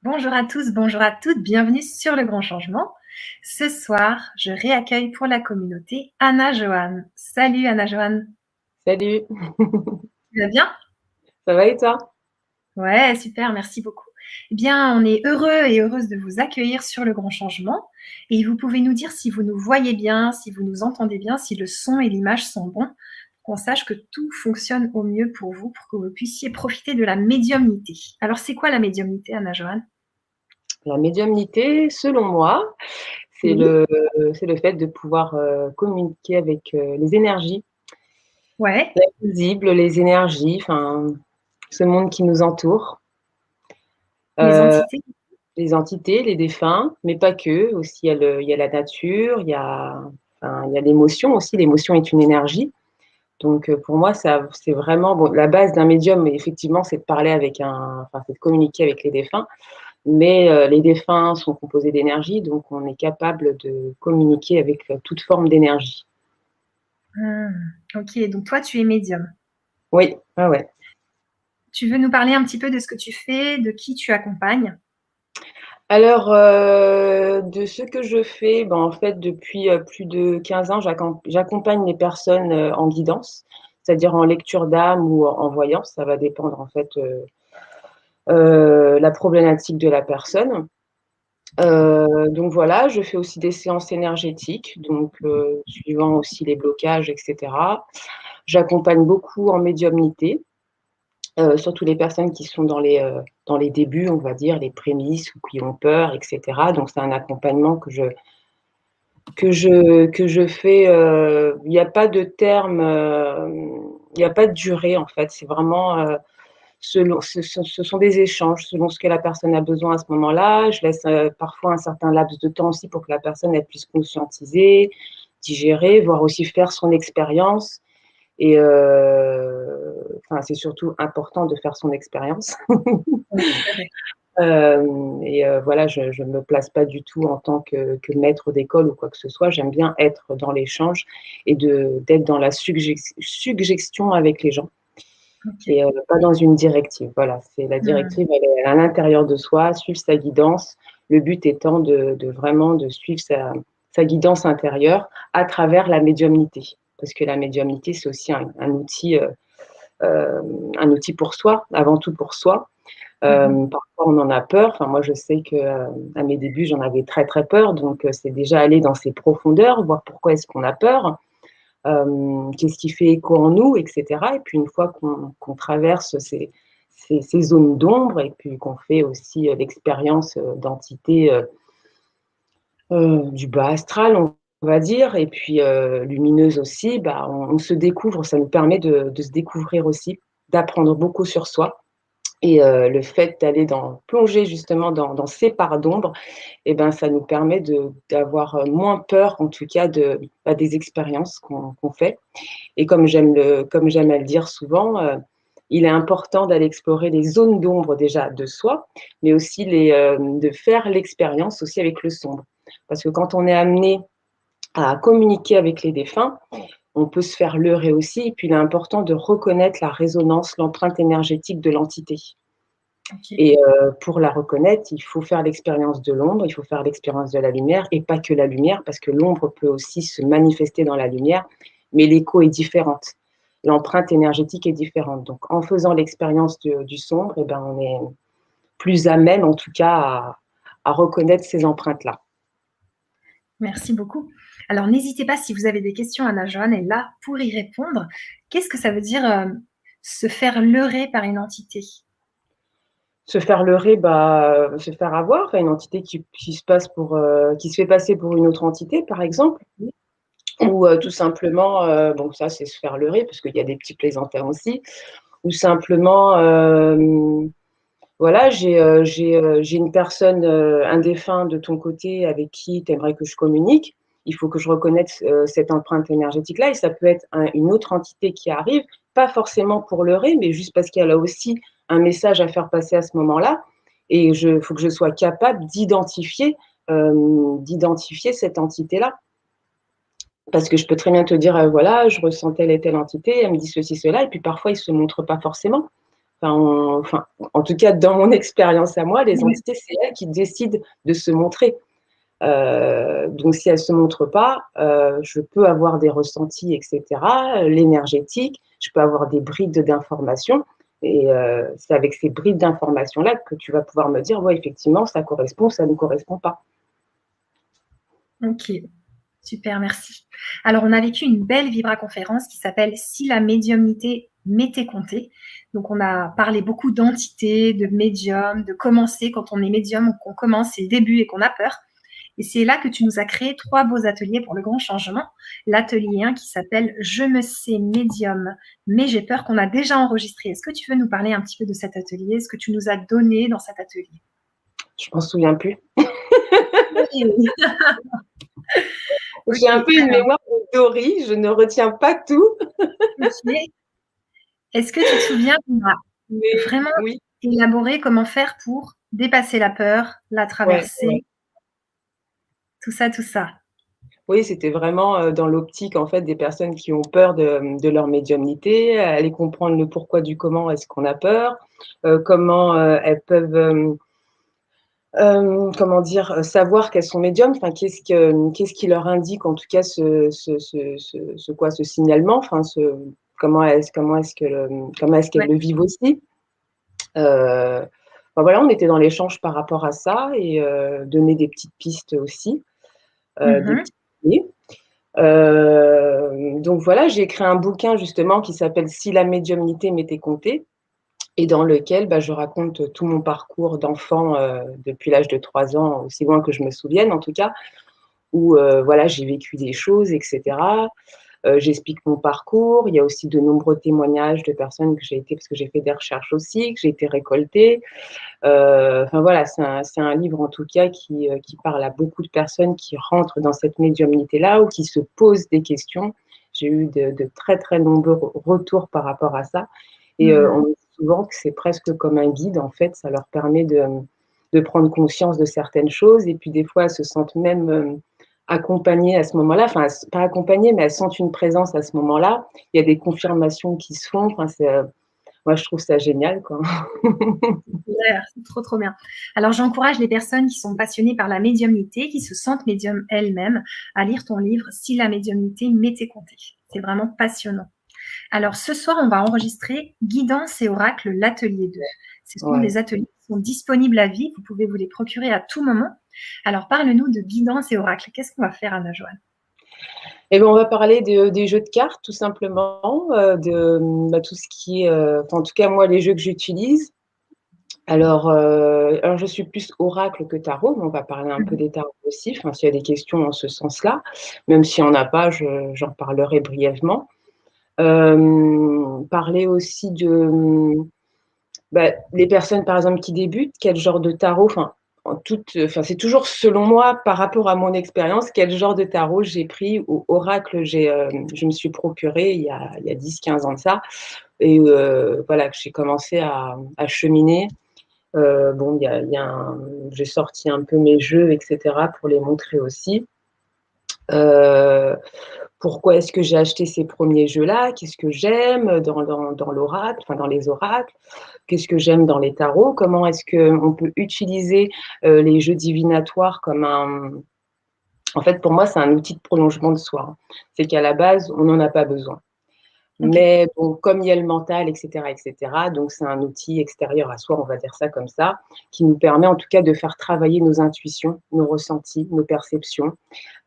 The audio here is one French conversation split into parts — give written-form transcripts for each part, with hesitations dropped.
Bonjour à tous, bonjour à toutes, bienvenue sur Le Grand Changement. Ce soir, je réaccueille pour la communauté Anna Joanne. Salut Anna Joanne. Salut, Tu vas bien? ça va et toi? Ouais, super, merci beaucoup. Eh bien, on est heureux et heureuse de vous accueillir sur Le Grand Changement. Et vous pouvez nous dire si vous nous voyez bien, si vous nous entendez bien, si le son et l'image sont bons, pour qu'on sache que tout fonctionne au mieux pour vous, pour que vous puissiez profiter de la médiumnité. Alors, c'est quoi la médiumnité, Anna Joanne? La médiumnité, selon moi, c'est Oui. le fait de pouvoir communiquer avec les énergies Ouais, invisibles, les énergies, enfin, ce monde qui nous entoure, les euh, entités. les entités, les défunts, mais pas que. Aussi, il y a la nature, il y a l'émotion aussi. L'émotion est une énergie. Donc, pour moi, ça, c'est vraiment bon, la base d'un médium, effectivement, c'est de parler c'est de communiquer avec les défunts. Mais les défunts sont composés d'énergie, donc on est capable de communiquer avec toute forme d'énergie. Ok, donc toi, tu es médium. Oui, ouais, ouais. Tu veux nous parler un petit peu de ce que tu fais, de qui tu accompagnes? Alors, de ce que je fais, ben, en fait, depuis plus de 15 ans, j'accompagne les personnes en guidance, c'est-à-dire en lecture d'âme ou en voyance. Ça va dépendre, en fait, la problématique de la personne. Donc voilà, je fais aussi des séances énergétiques, donc suivant aussi les blocages, etc. J'accompagne beaucoup en médiumnité, surtout les personnes qui sont dans les débuts, on va dire, les prémices ou qui ont peur, etc. Donc c'est un accompagnement que je fais. Il n'y a pas de terme, il n'y a pas de durée en fait. C'est vraiment ce sont des échanges selon ce que la personne a besoin à ce moment-là. Je laisse parfois un certain laps de temps aussi pour que la personne elle puisse conscientiser, digérer, voire aussi faire son expérience. Et enfin, c'est surtout important de faire son expérience. Oui, tout à fait. Voilà, je ne me place pas du tout en tant que maître d'école ou quoi que ce soit. J'aime bien être dans l'échange et d'être dans la suggestion avec les gens Ok. et pas dans une directive. Voilà, c'est la Hmm. directive, elle est à l'intérieur de soi, suivre sa guidance. Le but étant de vraiment de suivre sa guidance intérieure à travers la médiumnité. Parce que la médiumnité, c'est aussi euh, un outil pour soi, avant tout pour soi. Mhm. Parfois, on en a peur. Enfin, moi, je sais que à mes débuts, j'en avais très très peur. Donc, c'est déjà aller dans ces profondeurs, voir pourquoi est-ce qu'on a peur, qu'est-ce qui fait écho en nous, etc. Et puis, une fois qu'on traverse ces zones d'ombre et puis qu'on fait aussi l'expérience d'entités du bas astral, on va dire, et puis lumineuse aussi, bah, on se découvre. Ça nous permet de se découvrir aussi, d'apprendre beaucoup sur soi. Et le fait d'aller plonger justement dans ces parts d'ombre, eh ben, ça nous permet d'avoir moins peur, en tout cas, des expériences qu'on fait. Et comme j'aime à le dire souvent, il est important d'aller explorer les zones d'ombre déjà de soi, mais aussi de faire l'expérience aussi avec le sombre. Parce que quand on est amené à communiquer avec les défunts, on peut se faire leurrer aussi. Et puis, il est important de reconnaître la résonance, l'empreinte énergétique de l'entité. Ok. Et pour la reconnaître, il faut faire l'expérience de l'ombre, il faut faire l'expérience de la lumière, et pas que la lumière, parce que l'ombre peut aussi se manifester dans la lumière, mais l'écho est différent. L'empreinte énergétique est différente. Donc, en faisant l'expérience du sombre, eh ben, on est plus à même, en tout cas, à reconnaître ces empreintes-là. Merci beaucoup. Alors, n'hésitez pas si vous avez des questions, Anna Joanne est là pour y répondre. Qu'est-ce que ça veut dire se faire leurrer par une entité? Se faire leurrer, bah, se faire avoir, enfin, une entité qui se fait passer pour une autre entité, par exemple. Ou tout simplement, bon ça c'est se faire leurrer parce qu'il y a des petits plaisantins aussi, ou simplement, voilà, j'ai une personne, un défunt de ton côté avec qui tu aimerais que je communique. Il faut que je reconnaisse cette empreinte énergétique-là et ça peut être une autre entité qui arrive, pas forcément pour leurrer, mais juste parce qu'elle a aussi un message à faire passer à ce moment-là. Et il faut que je sois capable d'identifier cette entité-là. Parce que je peux très bien te dire, voilà, je ressens telle et telle entité, elle me dit ceci, cela, et puis parfois, ils ne se montrent pas forcément. En tout cas, dans mon expérience à moi, les Oui. entités, c'est elles qui décident de se montrer. Donc, si elles ne se montrent pas, je peux avoir des ressentis, etc., l'énergétique, je peux avoir des brides d'informations. Et c'est avec ces brides d'informations-là que tu vas pouvoir me dire, ouais, effectivement, ça correspond, ça ne correspond pas. OK. Super, merci. Alors, on a vécu une belle vibra-conférence qui s'appelle Si la médiumnité m'était comptée. Donc, on a parlé beaucoup d'entités, de médiums, de commencer quand on est médium ou qu'on commence, c'est le début et qu'on a peur. Et c'est là que tu nous as créé 3 beaux ateliers pour le grand changement. L'atelier 1 qui s'appelle Je me sais médium, mais j'ai peur, qu'on a déjà enregistré. Est-ce que tu veux nous parler un petit peu de cet atelier? Ce que tu nous as donné dans cet atelier? Je m'en souviens plus. Oui. J'ai un OK, peu une alors, mémoire de Dory, je ne retiens pas tout, OK. Est-ce que tu te souviens qu'on a mais vraiment oui, élaboré comment faire pour dépasser la peur, la ouais, ouais. traverser, tout ça, tout ça? Oui, c'était vraiment, dans l'optique, en fait, des personnes qui ont peur de leur médiumnité, aller comprendre le pourquoi du comment est-ce qu'on a peur, comment, elles peuvent, comment dire? Savoir qu'elles sont médiums, enfin, qu'est-ce qui leur indique, en tout cas, ce signalement, enfin, comment est-ce qu'elles Ouais. le vivent aussi? Enfin, voilà, on était dans l'échange par rapport à ça et donner des petites pistes aussi, Mmh des mh. petites clés. Donc voilà, j'ai écrit un bouquin justement qui s'appelle Si la médiumnité m'était comptée et dans lequel, bah, je raconte tout mon parcours d'enfant, depuis l'âge de 3 ans, aussi loin que je me souvienne en tout cas, où, voilà, j'ai vécu des choses et cetera. J'explique mon parcours. Il y a aussi de nombreux témoignages de personnes que j'ai été parce que j'ai fait des recherches aussi, que j'ai été récolter. Enfin voilà, c'est un livre en tout cas qui parle à beaucoup de personnes qui rentrent dans cette médiumnité-là ou qui se posent des questions. J'ai eu de très, très nombreux retours par rapport à ça et Mmh. on me dit souvent que c'est presque comme un guide en fait, ça leur permet de prendre conscience de certaines choses et puis des fois elles se sentent même, accompagnées à ce moment-là, enfin pas accompagnées, mais elles sentent une présence à ce moment-là. Il y a des confirmations qui se font, enfin moi je trouve ça génial quoi. Super, c'est trop, trop bien. Alors, j'encourage les personnes qui sont passionnées par la médiumnité, qui se sentent médiums elles-mêmes, à lire ton livre Si la médiumnité m'était comptée. C'est vraiment passionnant. Alors, ce soir, on va enregistrer Guidance et Oracle, l'atelier 2. Ce sont Ouais. des ateliers qui sont disponibles à vie. Vous pouvez vous les procurer à tout moment. Alors, parle-nous de Guidance et Oracle. Qu'est-ce qu'on va faire, Anna-Joanne? Et ben, on va parler des jeux de cartes tout simplement, bah, tout ce qui est, enfin, en tout cas moi les jeux que j'utilise. Alors je suis plus oracle que tarot, mais on va parler un peu Mmh. des tarots aussi, enfin s'il y a des questions en ce sens-là, même s'il y en a pas, j'en parlerai brièvement. Parler aussi bah, les personnes par exemple qui débutent, quel genre de tarot, enfin c'est toujours selon moi par rapport à mon expérience, quel genre de tarot j'ai pris ou oracle je me suis procuré il y a 10-15 ans de ça et voilà que j'ai commencé à cheminer. Bon, il y a j'ai sorti un peu mes jeux et cetera pour les montrer aussi. Heu, Pourquoi est-ce que j'ai acheté ces premiers jeux-là? Qu'est-ce que j'aime dans l'oracle, enfin dans les oracles? Qu'est-ce que j'aime dans les tarots? Comment est-ce qu'on peut utiliser, les jeux divinatoires comme un en fait, pour moi, c'est un outil de prolongement de soi, hein. C'est qu'à la base, on n'en a pas besoin. OK. Mais bon, comme il y a le mental et cetera, donc c'est un outil extérieur à soi, on va dire ça comme ça, qui nous permet en tout cas de faire travailler nos intuitions, nos ressentis, nos perceptions.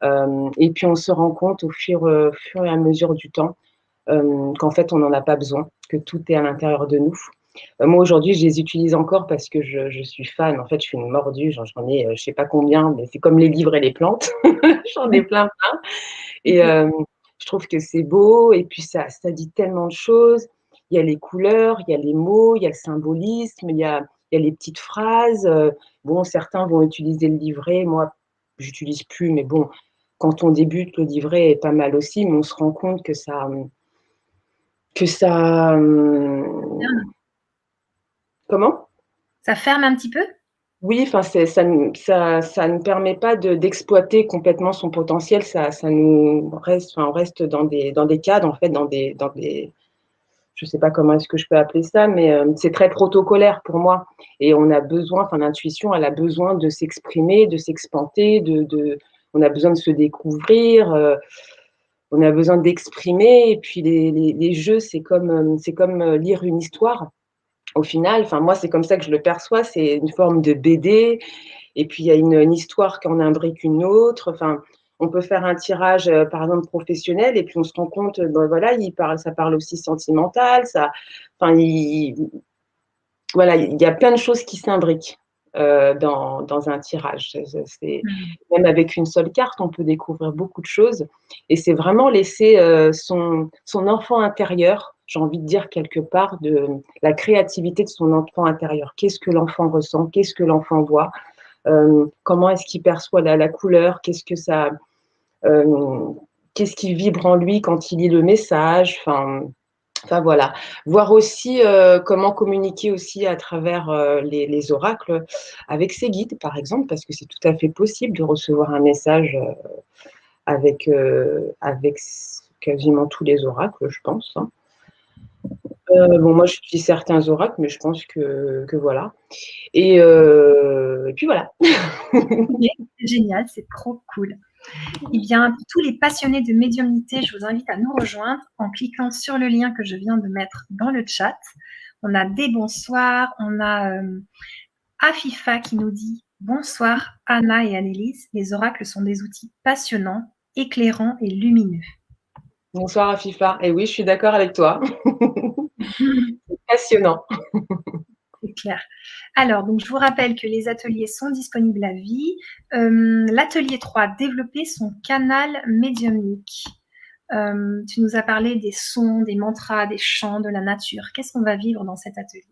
Et puis on se rend compte au fur et à mesure du temps, qu'en fait on n'en a pas besoin, que tout est à l'intérieur de nous. Moi aujourd'hui, je les utilise encore parce que je suis fan. En fait, je suis une mordue, j'en ai, je sais pas combien, mais c'est comme les livres et les plantes. J'en ai Oui. plein, plein et OK. je trouve que c'est beau et puis ça dit tellement de choses. Il y a les couleurs, il y a les mots, il y a le symbolisme, il y a les petites phrases, bon certains vont utiliser le livret, moi j'utilise plus, mais bon, quand on débute, le livret est pas mal aussi, mais on se rend compte que ça, Ferme. comment? Ça ferme un petit peu? Oui, enfin, ça ne permet pas d'exploiter complètement son potentiel. Ça nous reste, enfin, on reste dans des cadres, en fait, je sais pas comment est-ce que je peux appeler ça, mais c'est très protocolaire pour moi. Et on a besoin, enfin l'intuition, elle a besoin de s'exprimer, de s'expanter, on a besoin de se découvrir, on a besoin d'exprimer. Et puis les jeux, c'est comme lire une histoire. Au final, enfin moi, c'est comme ça que je le perçois. C'est une forme de BD. Et puis il y a une histoire qui en imbrique une autre. Enfin, on peut faire un tirage, par exemple professionnel, et puis on se rend compte, ben voilà, ça parle aussi sentimental. Ça, enfin, voilà, il y a plein de choses qui s'imbriquent dans un tirage. Mmh. Même avec une seule carte, on peut découvrir beaucoup de choses. Et c'est vraiment laisser son enfant intérieur, j'ai envie de dire quelque part, de la créativité de son enfant intérieur. Qu'est-ce que l'enfant ressent? Qu'est-ce que l'enfant voit? Comment est-ce qu'il perçoit la couleur? Euh, qu'est-ce qui vibre en lui quand il lit le message? Enfin voilà, voir aussi comment communiquer aussi à travers les oracles avec ses guides, par exemple, parce que c'est tout à fait possible de recevoir un message avec quasiment tous les oracles, je pense, hein. Bon, moi, j'utilise certains oracles, mais je pense que voilà. Et puis voilà. OK, c'est génial, c'est trop cool. Eh bien, pour tous les passionnés de médiumnité, je vous invite à nous rejoindre en cliquant sur le lien que je viens de mettre dans le chat. On a des bonsoirs, on a Afifa qui nous dit bonsoir Anna et Annelise, les oracles sont des outils passionnants, éclairants et lumineux. Bonsoir Afifa. Et oui, je suis d'accord avec toi. Passionnant. C'est clair. Alors, donc, je vous rappelle que les ateliers sont disponibles à vie. L'atelier 3, développer son canal médiumnique. Tu nous as parlé des sons, des mantras, des chants, de la nature. Qu'est-ce qu'on va vivre dans cet atelier?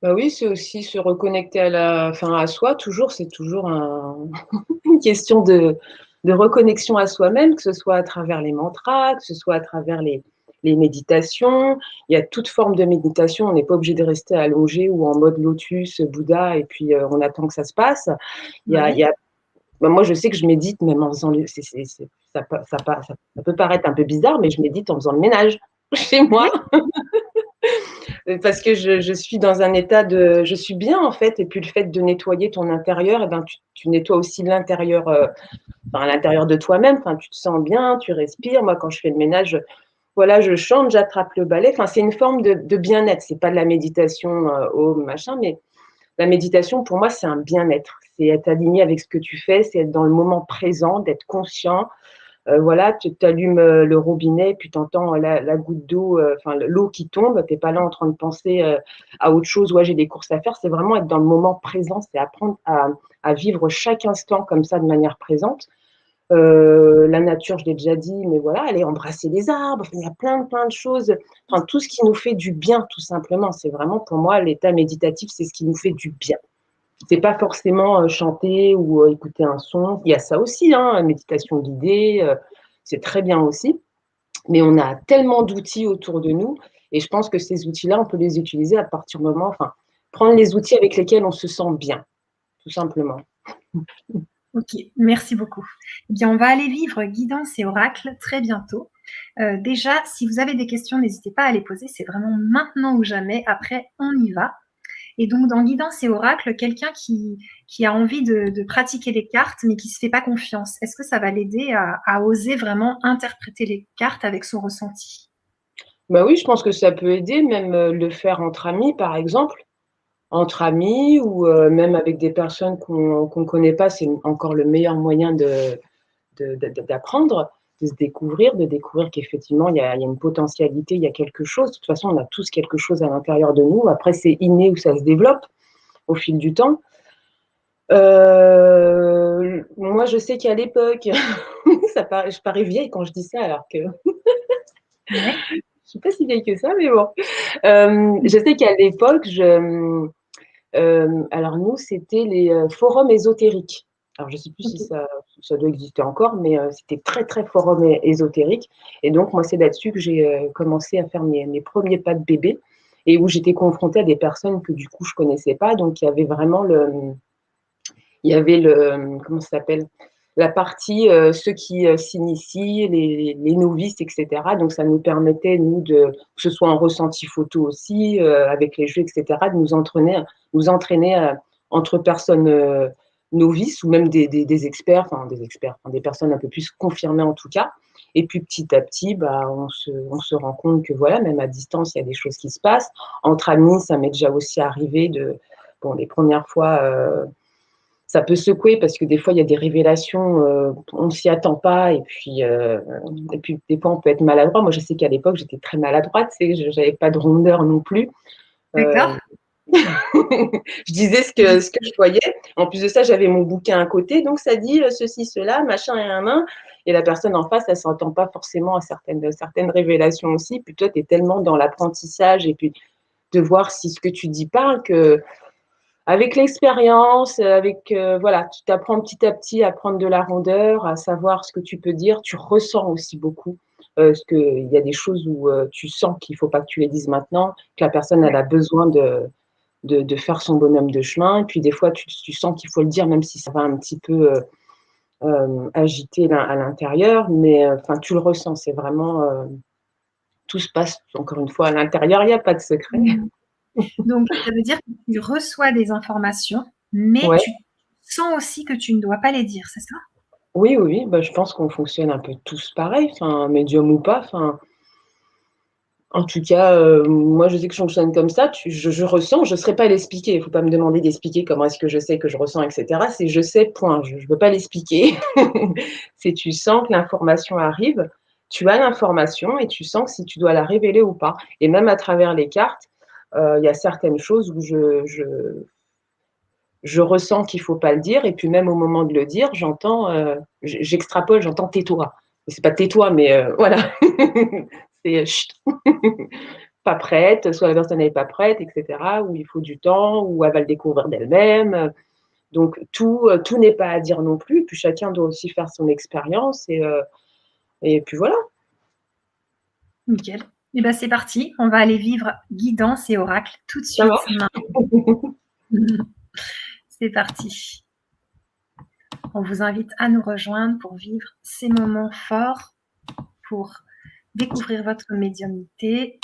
Bah oui, c'est aussi se reconnecter à soi. C'est toujours une question de reconnexion à soi-même, que ce soit à travers les mantras, que ce soit à travers les méditations. Il y a toute forme de méditation. On n'est pas obligé de rester allongé ou en mode lotus, Bouddha, et puis on attend que ça se passe. Il y a bah, moi, je sais que je médite même en faisant ça peut paraître un peu bizarre, mais je médite en faisant le ménage chez moi. Oui. Parce que je suis dans un état je suis bien en fait, et puis le fait de nettoyer ton intérieur, et ben tu nettoies aussi l'intérieur, enfin, à l'intérieur de toi-même. Enfin, tu te sens bien, tu respires. Moi, quand je fais le ménage, voilà, je chante, j'attrape le balai. Enfin, c'est une forme de bien-être. C'est pas de la méditation au machin, mais la méditation pour moi, c'est un bien-être. C'est être aligné avec ce que tu fais, c'est être dans le moment présent, d'être conscient. Voilà, tu allumes le robinet, puis tu entends la goutte d'eau, enfin l'eau qui tombe, tu n'es pas là en train de penser à autre chose, ouais, j'ai des courses à faire. C'est vraiment être dans le moment présent, c'est apprendre à vivre chaque instant comme ça de manière présente. La nature, je l'ai déjà dit, mais voilà, aller embrasser les arbres, il y a plein de choses, enfin tout ce qui nous fait du bien, tout simplement. C'est vraiment pour moi l'état méditatif, c'est ce qui nous fait du bien. C'est pas forcément chanter ou écouter un son. Il y a ça aussi, hein, méditation guidée, c'est très bien aussi. Mais on a tellement d'outils autour de nous, et je pense que ces outils-là, on peut les utiliser à partir du moment, enfin, prendre les outils avec lesquels on se sent bien, tout simplement. Ok, merci beaucoup. Eh bien, on va aller vivre guidance et oracle très bientôt. Déjà, si vous avez des questions, n'hésitez pas à les poser. C'est vraiment maintenant ou jamais. Après, on y va. Et donc, dans guidance et oracle, quelqu'un qui a envie de pratiquer les cartes, mais qui ne se fait pas confiance, est-ce que ça va l'aider à oser vraiment interpréter les cartes avec son ressenti? Bah oui, je pense que ça peut aider, même le faire entre amis, par exemple. Entre amis, ou même avec des personnes qu'on ne connaît pas, c'est encore le meilleur moyen d'apprendre, de découvrir qu'effectivement, il y a une potentialité, il y a quelque chose. De toute façon, on a tous quelque chose à l'intérieur de nous. Après, c'est inné ou ça se développe au fil du temps. Moi, je sais qu'à l'époque, je parais vieille quand je dis ça, alors que Ouais. je ne suis pas si vieille que ça, mais bon. Je sais qu'à l'époque, alors nous, c'était les forums ésotériques. Alors, je ne sais plus si Ok. ça doit exister encore, mais c'était très, très forum ésotérique. Et donc, moi, c'est là-dessus que j'ai commencé à faire mes premiers pas de bébé, et où j'étais confrontée à des personnes que du coup, je ne connaissais pas. Donc, il y avait vraiment comment ça s'appelle? la partie ceux qui s'initient, les novices, etc. Donc ça nous permettait, nous, que ce soit en ressenti photo aussi, avec les jeux, etc., de nous entraîner entre personnes novices ou même des experts, des personnes un peu plus confirmées en tout cas. Et puis petit à petit, on se rend compte que voilà, même à distance, il y a des choses qui se passent. Entre amis, ça m'est déjà aussi arrivé les premières fois, ça peut secouer parce que des fois, il y a des révélations, on ne s'y attend pas et puis des fois, on peut être maladroit. Moi, je sais qu'à l'époque, j'étais très maladroite, je n'avais pas de rondeur non plus. D'accord. Je disais ce que je voyais. En plus de ça, j'avais mon bouquin à côté, donc ça dit ceci, cela, machin et un. Et la personne en face, elle ne s'entend pas forcément à certaines révélations aussi. Puis toi, tu es tellement dans l'apprentissage et puis de voir si ce que tu dis parle que avec l'expérience, voilà, tu t'apprends petit à petit à prendre de la rondeur, à savoir ce que tu peux dire. Tu ressens aussi beaucoup, parce qu'il y a des choses où tu sens qu'il ne faut pas que tu les dises maintenant, que la personne elle a besoin de faire son bonhomme de chemin. Et puis des fois, tu sens qu'il faut le dire, même si ça va un petit peu agiter à l'intérieur, mais tu le ressens. C'est vraiment tout se passe encore une fois à l'intérieur. Il n'y a pas de secret. Mmh. Donc, ça veut dire que tu reçois des informations, mais Ouais. tu sens aussi que tu ne dois pas les dire, c'est ça? Oui, oui, oui. Je pense qu'on fonctionne un peu tous pareil, médium ou pas. En tout cas, moi, je sais que je fonctionne comme ça. Je ressens, je ne saurais pas l'expliquer. Il ne faut pas me demander d'expliquer comment est-ce que je sais que je ressens, etc. C'est je sais, point. Je ne peux pas l'expliquer. C'est tu sens que l'information arrive, tu as l'information et tu sens que si tu dois la révéler ou pas. Et même à travers les cartes, il y a certaines choses où je ressens qu'il ne faut pas le dire. Et puis même au moment de le dire, j'extrapole, j'entends tais-toi. C'est pas tais-toi, mais voilà. C'est chut. Pas prête, soit la personne n'est pas prête, etc., ou il faut du temps, ou elle va le découvrir d'elle-même. Donc, tout n'est pas à dire non plus. Puis chacun doit aussi faire son expérience. Et puis voilà. Nickel. Et ben, c'est parti. On va aller vivre guidance et oracle tout de Ça suite. marche. C'est parti. On vous invite à nous rejoindre pour vivre ces moments forts, pour découvrir votre médiumnité